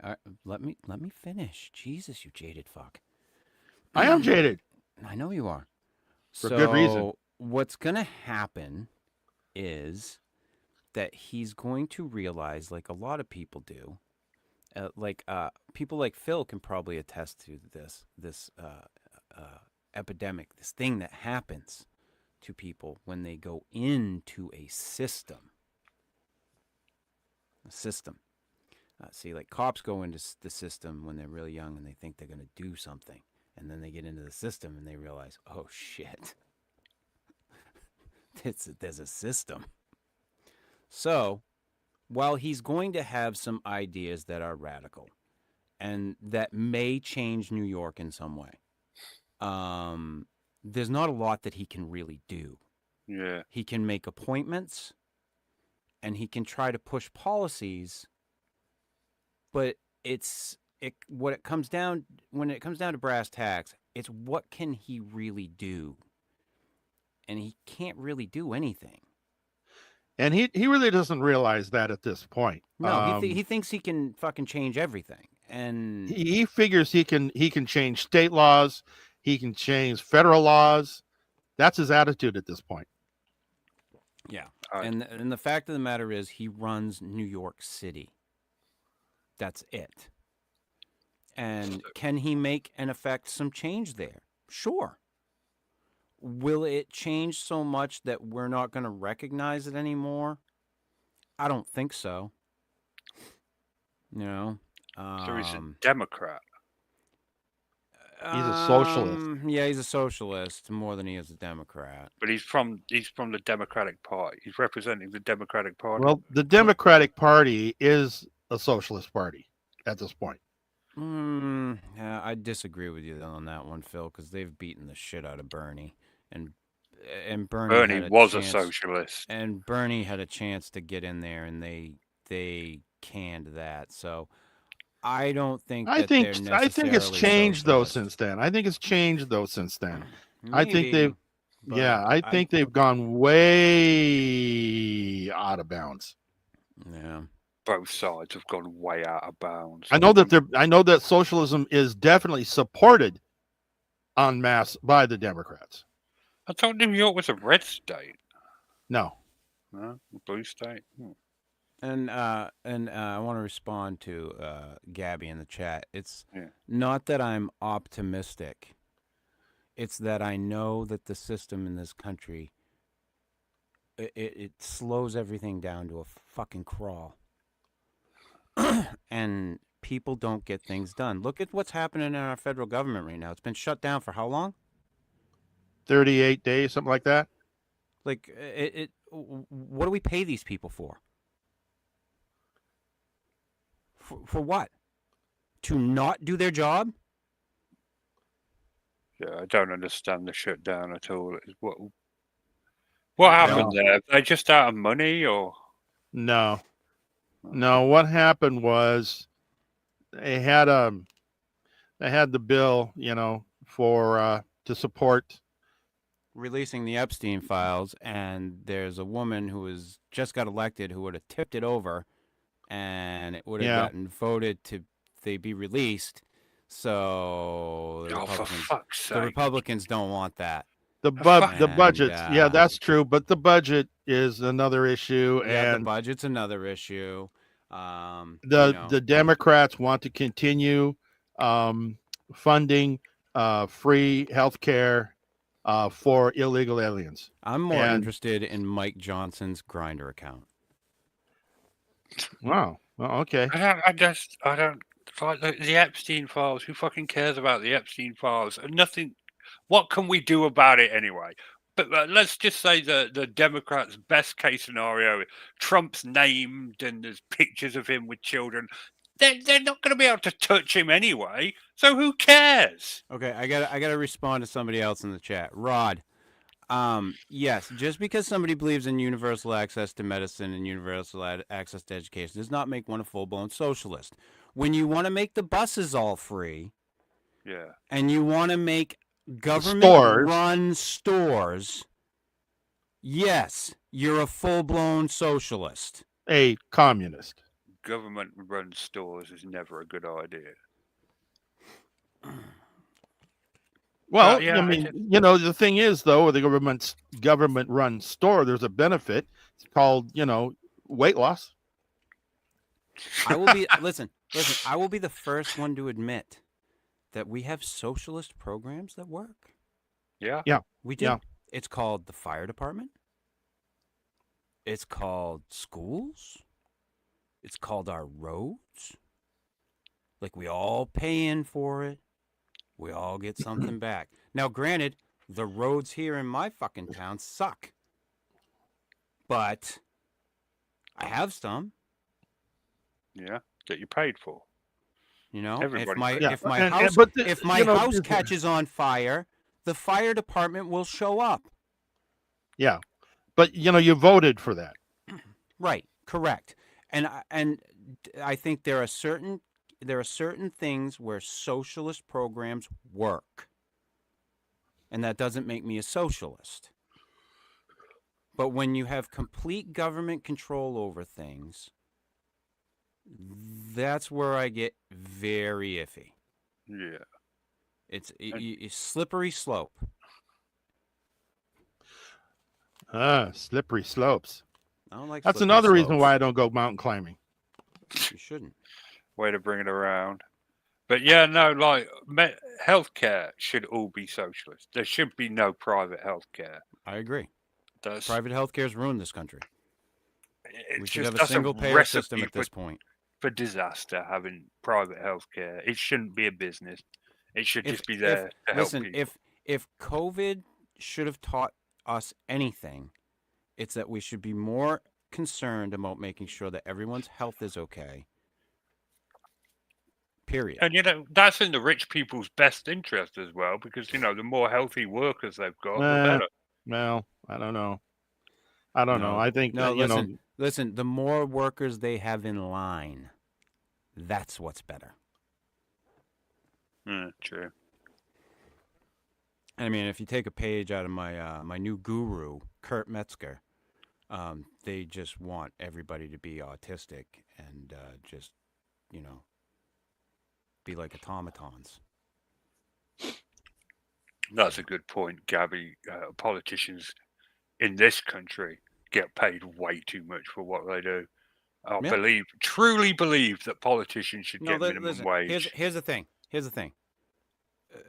let me finish. Jesus, you jaded fuck. I am jaded. I know you are. For good reason. So what's gonna happen is that he's going to realize, like a lot of people do, People like Phil can probably attest to this epidemic, this thing that happens to people when they go into a system. See, like cops go into the system when they're really young and they think they're going to do something. And then they get into the system and they realize, oh, shit. There's a system. So, while he's going to have some ideas that are radical and that may change New York in some way, there's not a lot that he can really do. Yeah. He can make appointments and he can try to push policies, but when it comes down to brass tacks, it's what can he really do? And he can't really do anything. And he really doesn't realize that at this point. No, he thinks he can fucking change everything. And he figures he can change state laws, he can change federal laws. That's his attitude at this point. Yeah. And the fact of the matter is he runs New York City. That's it. And can he make and affect some change there? Sure. Will it change so much that we're not going to recognize it anymore? I don't think so. So he's a Democrat. He's a socialist. Yeah, he's a socialist more than he is a Democrat. But he's from the Democratic Party. He's representing the Democratic Party. Well, the Democratic Party is a socialist party at this point. Yeah, I disagree with you on that one, Phil, because they've beaten the shit out of Bernie, and Bernie was a socialist, and Bernie had a chance to get in there, and they canned that. So I don't think. I think it's changed though since then. I think Maybe, I think they've gone way out of bounds. Yeah. Both sides have gone way out of bounds. I know that socialism is definitely supported en masse by the Democrats. I thought New York was a red state. No, a blue state. And I want to respond to Gabby in the chat. It's not that I'm optimistic. It's that I know that the system in this country it slows everything down to a fucking crawl. And people don't get things done. Look at what's happening in our federal government right now. It's been shut down for how long? 38 days, something like that. Like what do we pay these people for? For what? To not do their job? Yeah, I don't understand the shutdown at all. What happened there? Are they just out of money or? No. What happened was they had the bill, for to support releasing the Epstein files, and there's a woman who was just got elected who would have tipped it over, and it would have gotten voted to they be released. So the Republicans don't want that. The budget, that's true, but the budget is another issue, and the budget's another issue. The Democrats want to continue funding free health care for illegal aliens. I'm more interested in Mike Johnson's Grindr account. Wow. Well, okay. I don't like the Epstein files. Who fucking cares about the Epstein files? Nothing. What can we do about it anyway? But let's just say the Democrats' best case scenario, Trump's named and there's pictures of him with children. They're not going to be able to touch him anyway. So who cares? Okay, I gotta respond to somebody else in the chat. Rod, yes, just because somebody believes in universal access to medicine and universal access to education does not make one a full-blown socialist. When you want to make the buses all free, and you want to make government-run stores, yes, you're a full-blown socialist. A communist. Government-run stores is never a good idea. Well, I mean, the thing is, though, with the government-run store, there's a benefit. It's called, weight loss. I will be listen. Listen, I will be the first one to admit that we have socialist programs that work. Yeah. We do. Yeah. It's called the fire department. It's called schools. It's called our roads. Like, we all pay in for it. We all get something back. Now, granted, the roads here in my fucking town suck. But I have some, Yeah. That you paid for. you know. Everybody If pays. my And- house but if my you know, house this- catches on fire, the fire department will show up. Yeah, but you voted for that. Right, correct. And I think there are certain things where socialist programs work. And that doesn't make me a socialist. But when you have complete government control over things, that's where I get very iffy. Yeah. It's a slippery slope. Slippery slopes. I don't like That's slippery another reason slopes. why I don't go mountain climbing. You shouldn't. Way to bring it around. But yeah, no, like healthcare should all be socialist. There should be no private healthcare. I agree. That's Private healthcare's ruined this country. it's We should just have a that's single payer recipe system at this point. for disaster. Having private healthcare, it shouldn't be a business. It should just be there to help Listen, people. if COVID should have taught us anything, it's that we should be more concerned about making sure that everyone's health is okay. Period. And that's in the rich people's best interest as well, because the more healthy workers they've got, the Nah. better. Well, I don't know. I don't know. I think No, that, listen, the more workers they have in line, that's what's better. True. I mean, if you take a page out of my new guru, Kurt Metzger, they just want everybody to be autistic and just, be like automatons. That's a good point, Gabby. Politicians in this country get paid way too much for what they do. I Yeah. truly believe that politicians should get minimum listen, wage. Here's the thing.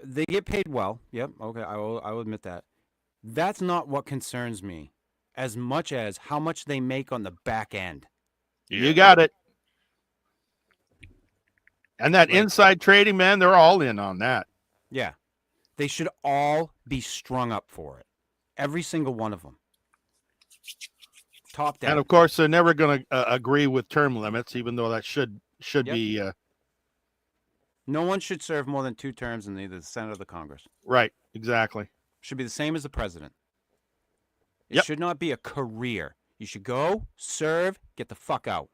They get paid well. Yep. Okay. I will admit that. That's not what concerns me as much as how much they make on the back end. you got it. And that Like- inside trading, man, they're all in on that. Yeah. They should all be strung up for it. Every single one of them. Top down. And of course, they're never going to agree with term limits, even though that should Yep. be No one should serve more than 2 terms in either the Senate or the Congress. right. Exactly. Should be the same as the president. It Yep. should not be a career. You should go, serve, get the fuck out.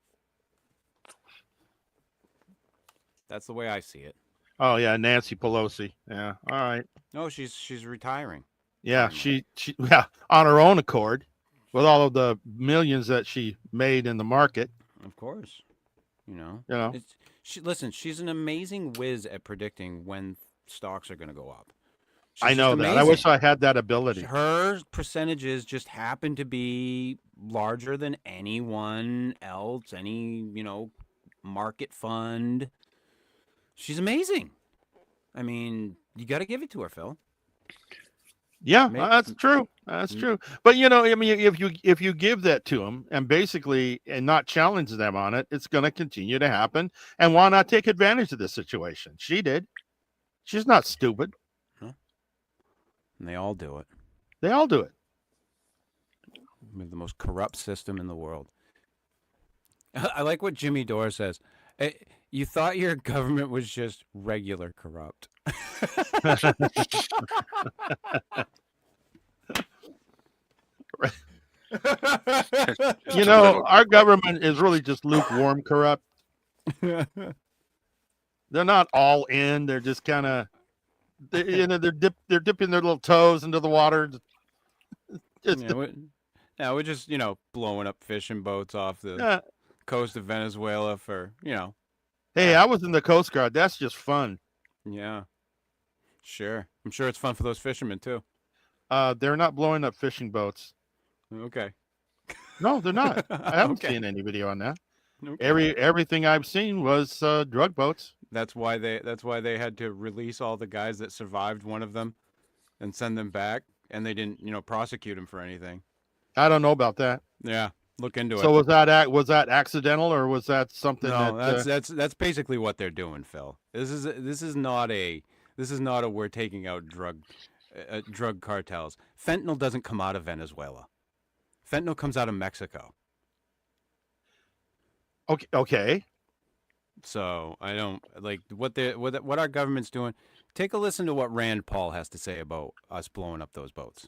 That's the way I see it. Oh yeah, Nancy Pelosi. Yeah. All right. No, she's retiring. Yeah, Finally. she on her own accord, with all of the millions that she made in the market. Of course. You know. She's an amazing whiz at predicting when stocks are going to go up. I She's know just that. I wish amazing. I had that ability. Her percentages just happen to be larger than anyone else, any, market fund. She's amazing. I mean, you got to give it to her, Phil. Yeah, May- that's true. That's Mm. true. But I mean, if you give that to them and basically and not challenge them on it, it's going to continue to happen. And why not take advantage of this situation? She did. She's not stupid. And they all do it. They all do it. We have the most corrupt system in the world. I like what Jimmy Dore says. You thought your government was just regular corrupt. Our government is really just lukewarm corrupt. They're not all in. They're just kind of, they're dipping their little toes into the water. Just, we're just, blowing up fishing boats off the yeah. coast of Venezuela for, Hey, I was in the Coast Guard. That's just fun. Yeah. Sure. I'm sure it's fun for those fishermen too. They're not blowing up fishing boats. Okay. No, they're not. I haven't Okay. seen any video on that. Everything I've seen was drug boats. That's why they had to release all the guys that survived one of them and send them back, and they didn't, prosecute them for anything. I don't know about that. Yeah, look into So it. was that accidental, or was that something No, that? that's basically what they're doing, Phil. This is not a we're taking out drug cartels. Fentanyl doesn't come out of Venezuela. Fentanyl comes out of Mexico. Okay. So I don't like what our government's doing. Take a listen to what Rand Paul has to say about us blowing up those boats.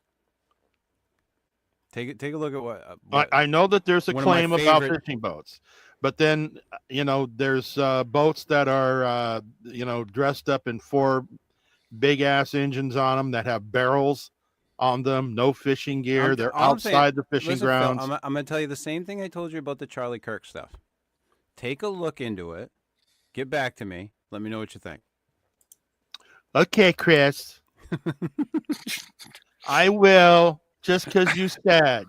Take a look at what I know that there's a one of my claim about favorite- fishing boats, but then there's boats that are dressed up in 4 big ass engines on them that have barrels on them, no fishing gear. They're all I'm saying- outside the fishing Listen, Phil, grounds. I'm going to tell you the same thing I told you about the Charlie Kirk stuff. Take a look into it. Get back to me. Let me know what you think. Okay, Chris. I will, just because you said.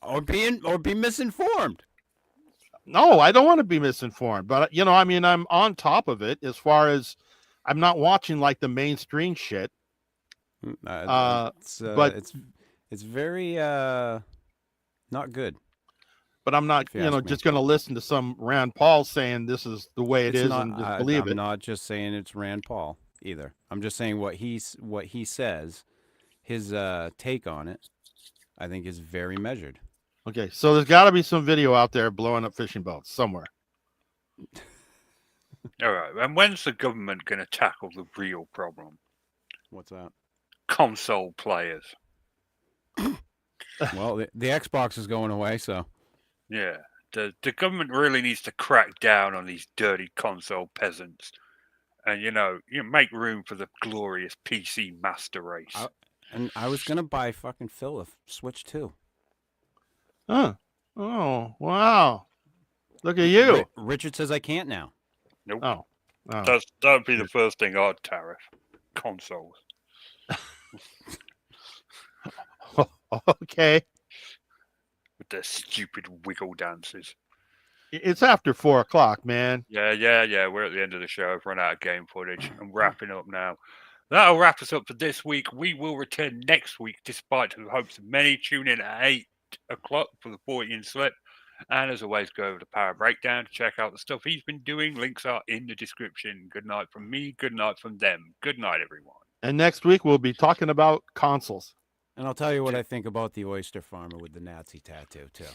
Or be misinformed. No, I don't want to be misinformed, but I'm on top of it as far as I'm not watching like the mainstream shit. But but- it's very not good. But I'm not, If you ask me. just going to listen to some Rand Paul saying this is the way it It's is not, and just believe I'm it. not just saying it's Rand Paul either. I'm just saying what he says, his take on it, I think is very measured. Okay, so there's got to be some video out there blowing up fishing boats somewhere. All right. And when's the government going to tackle the real problem? What's that? Console players. Well, the Xbox is going away, so Yeah. The government really needs to crack down on these dirty console peasants, and make room for the glorious PC master race. and I was gonna buy fucking Phil a Switch 2. Huh. Oh, wow. Look at you. Richard says I can't now. Nope. Oh. That'd be the first thing I'd tariff. Consoles. Okay. With their stupid wiggle dances. It's after 4:00, man. Yeah. We're at the end of the show. I've run out of game footage. I'm wrapping up now. That'll wrap us up for this week. We will return next week, despite the hopes of many. Tune in at 8 o'clock for the 40-inch slip. And as always, go over to Power Breakdown to check out the stuff he's been doing. Links are in the description. Good night from me. Good night from them. Good night, everyone. And next week we'll be talking about consoles. And I'll tell you what I think about the oyster farmer with the Nazi tattoo too.